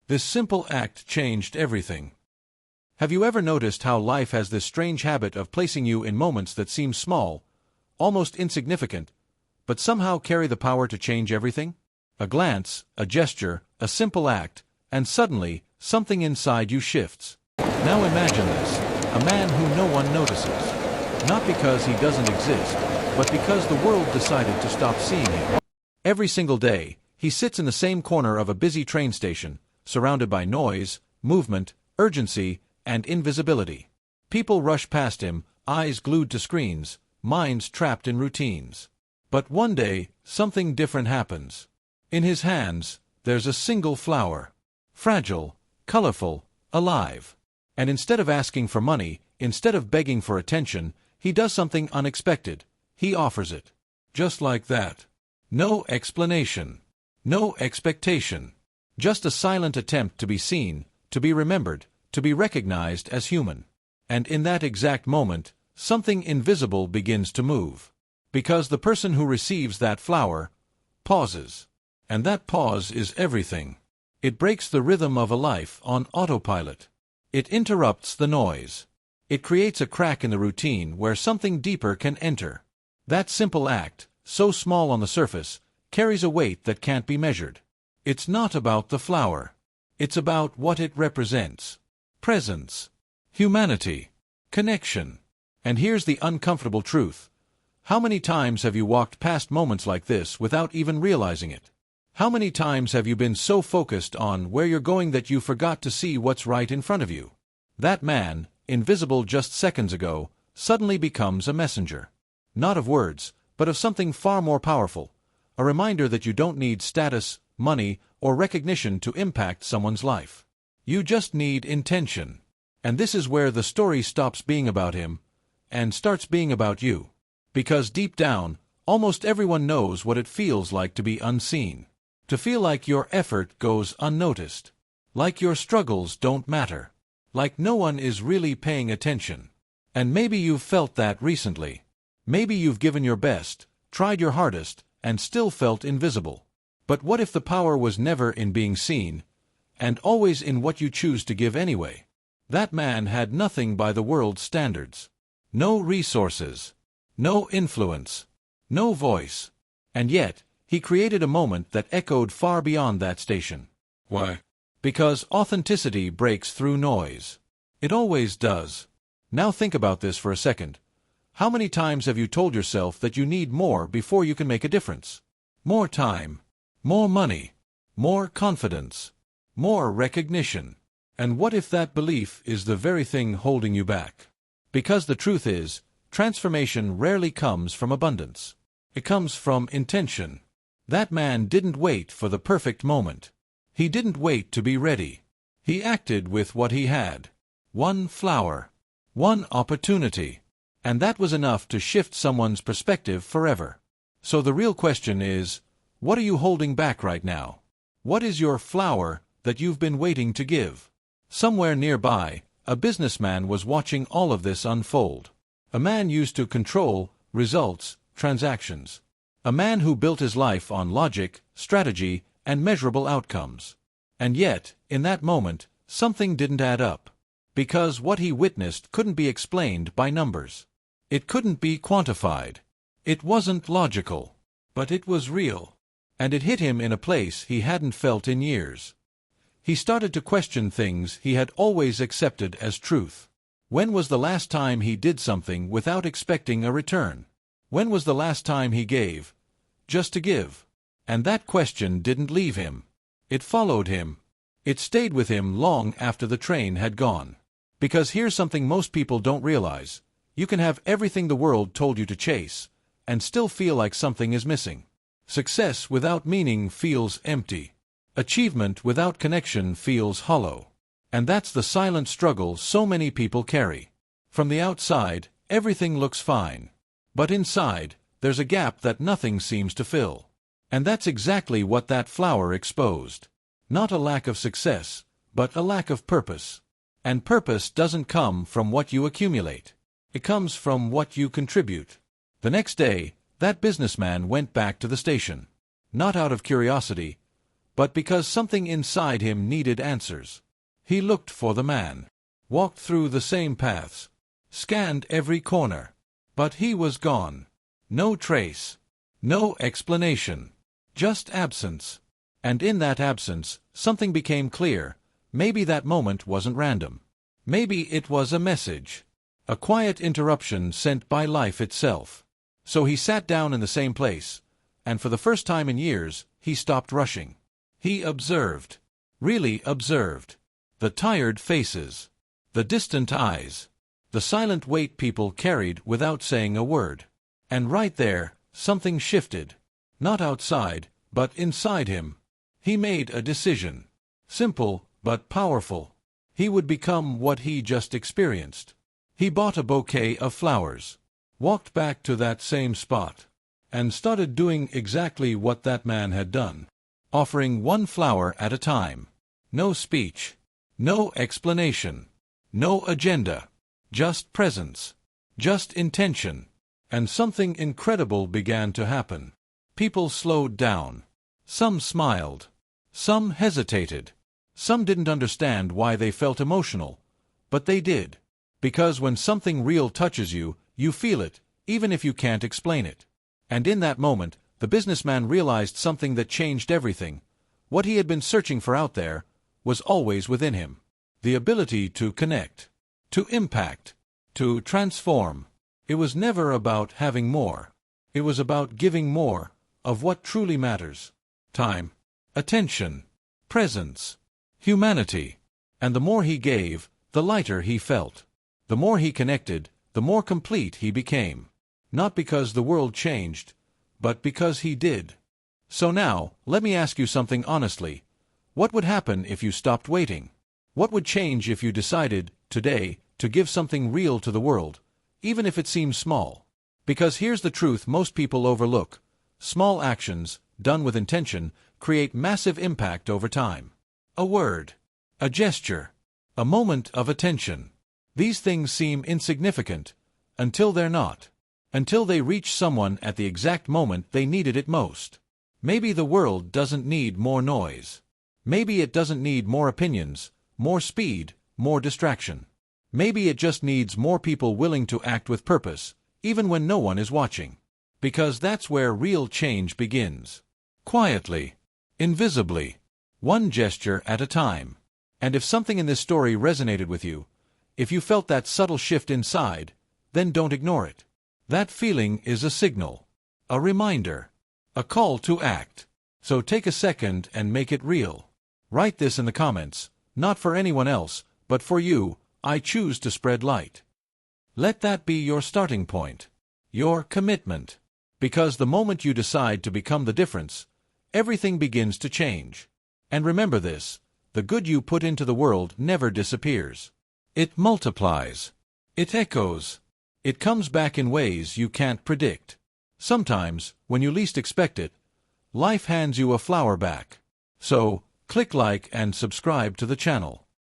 This simple act changed everything. Have you ever noticed how life has this strange habit of placing you in moments that seem small, almost insignificant, but somehow carry the power to change everything? A glance, a gesture, a simple act, and suddenly, something inside you shifts. Now imagine this, a man who no one notices. Not because he doesn't exist, but because the world decided to stop seeing him. Every single day, he sits in the same corner of a busy train station, surrounded by noise, movement, urgency, and invisibility. People rush past him, eyes glued to screens, minds trapped in routines. But one day, something different happens. In his hands, there's a single flower. Fragile, colorful, alive. And instead of asking for money, instead of begging for attention, he does something unexpected. He offers it. Just like that. No explanation. No expectation. Just a silent attempt to be seen, to be remembered, to be recognized as human. And in that exact moment, something invisible begins to move. Because the person who receives that flower pauses. And that pause is everything. It breaks the rhythm of a life on autopilot. It interrupts the noise. It creates a crack in the routine where something deeper can enter. That simple act, so small on the surface, carries a weight that can't be measured. It's not about the flower. It's about what it represents. Presence. Humanity. Connection. And here's the uncomfortable truth. How many times have you walked past moments like this without even realizing it? How many times have you been so focused on where you're going that you forgot to see what's right in front of you? That man, invisible just seconds ago, suddenly becomes a messenger. Not of words, but of something far more powerful. A reminder that you don't need status, money, or recognition to impact someone's life. You just need intention. And this is where the story stops being about him and starts being about you. Because deep down, almost everyone knows what it feels like to be unseen. To feel like your effort goes unnoticed. Like your struggles don't matter. Like no one is really paying attention. And maybe you've felt that recently. Maybe you've given your best, tried your hardest, and still felt invisible. But what if the power was never in being seen, and always in what you choose to give anyway? That man had nothing by the world's standards. No resources. No influence. No voice. And yet, he created a moment that echoed far beyond that station. Why? Because authenticity breaks through noise. It always does. Now think about this for a second. How many times have you told yourself that you need more before you can make a difference? More time. More money. More confidence. More recognition. And what if that belief is the very thing holding you back? Because the truth is, transformation rarely comes from abundance. It comes from intention. That man didn't wait for the perfect moment. He didn't wait to be ready. He acted with what he had. One flower. One opportunity. And that was enough to shift someone's perspective forever. So the real question is, what are you holding back right now? What is your flower that you've been waiting to give? Somewhere nearby, a businessman was watching all of this unfold. A man used to control results, transactions. A man who built his life on logic, strategy, and measurable outcomes. And yet, in that moment, something didn't add up. Because what he witnessed couldn't be explained by numbers. It couldn't be quantified. It wasn't logical. But it was real. And it hit him in a place he hadn't felt in years. He started to question things he had always accepted as truth. When was the last time he did something without expecting a return? When was the last time he gave, just to give? And that question didn't leave him. It followed him. It stayed with him long after the train had gone. Because here's something most people don't realize. You can have everything the world told you to chase, and still feel like something is missing. Success without meaning feels empty. Achievement without connection feels hollow. And that's the silent struggle so many people carry. From the outside, everything looks fine. But inside, there's a gap that nothing seems to fill. And that's exactly what that flower exposed. Not a lack of success, but a lack of purpose. And purpose doesn't come from what you accumulate. It comes from what you contribute. The next day, that businessman went back to the station. Not out of curiosity, but because something inside him needed answers. He looked for the man, walked through the same paths, scanned every corner. But he was gone. No trace. No explanation. Just absence. And in that absence, something became clear. Maybe that moment wasn't random. Maybe it was a message. A quiet interruption sent by life itself. So he sat down in the same place, and for the first time in years, he stopped rushing. He observed. Really observed. The tired faces. The distant eyes. The silent weight people carried without saying a word. And right there, something shifted. Not outside, but inside him. He made a decision. Simple, but powerful. He would become what he just experienced. He bought a bouquet of flowers, walked back to that same spot, and started doing exactly what that man had done. Offering one flower at a time. No speech. No explanation. No agenda. Just presence. Just intention. And something incredible began to happen. People slowed down. Some smiled. Some hesitated. Some didn't understand why they felt emotional. But they did. Because when something real touches you, you feel it, even if you can't explain it. And in that moment, the businessman realized something that changed everything. What he had been searching for out there was always within him. The ability to connect. To impact. To transform. It was never about having more. It was about giving more of what truly matters. Time. Attention. Presence. Humanity. And the more he gave, the lighter he felt. The more he connected, the more complete he became. Not because the world changed, but because he did. So now, let me ask you something honestly. What would happen if you stopped waiting? What would change if you decided, today, to give something real to the world, even if it seems small? Because here's the truth most people overlook. Small actions, done with intention, create massive impact over time. A word. A gesture. A moment of attention. These things seem insignificant, until they're not. Until they reach someone at the exact moment they needed it most. Maybe the world doesn't need more noise. Maybe it doesn't need more opinions, more speed, more distraction. Maybe it just needs more people willing to act with purpose, even when no one is watching. Because that's where real change begins. Quietly. Invisibly. One gesture at a time. And if something in this story resonated with you, if you felt that subtle shift inside, then don't ignore it. That feeling is a signal. A reminder. A call to act. So take a second and make it real. Write this in the comments, not for anyone else, but for you. I choose to spread light. Let that be your starting point. Your commitment. Because the moment you decide to become the difference, everything begins to change. And remember this, the good you put into the world never disappears. It multiplies. It echoes. It comes back in ways you can't predict. Sometimes, when you least expect it, life hands you a flower back. So, click like and subscribe to the channel.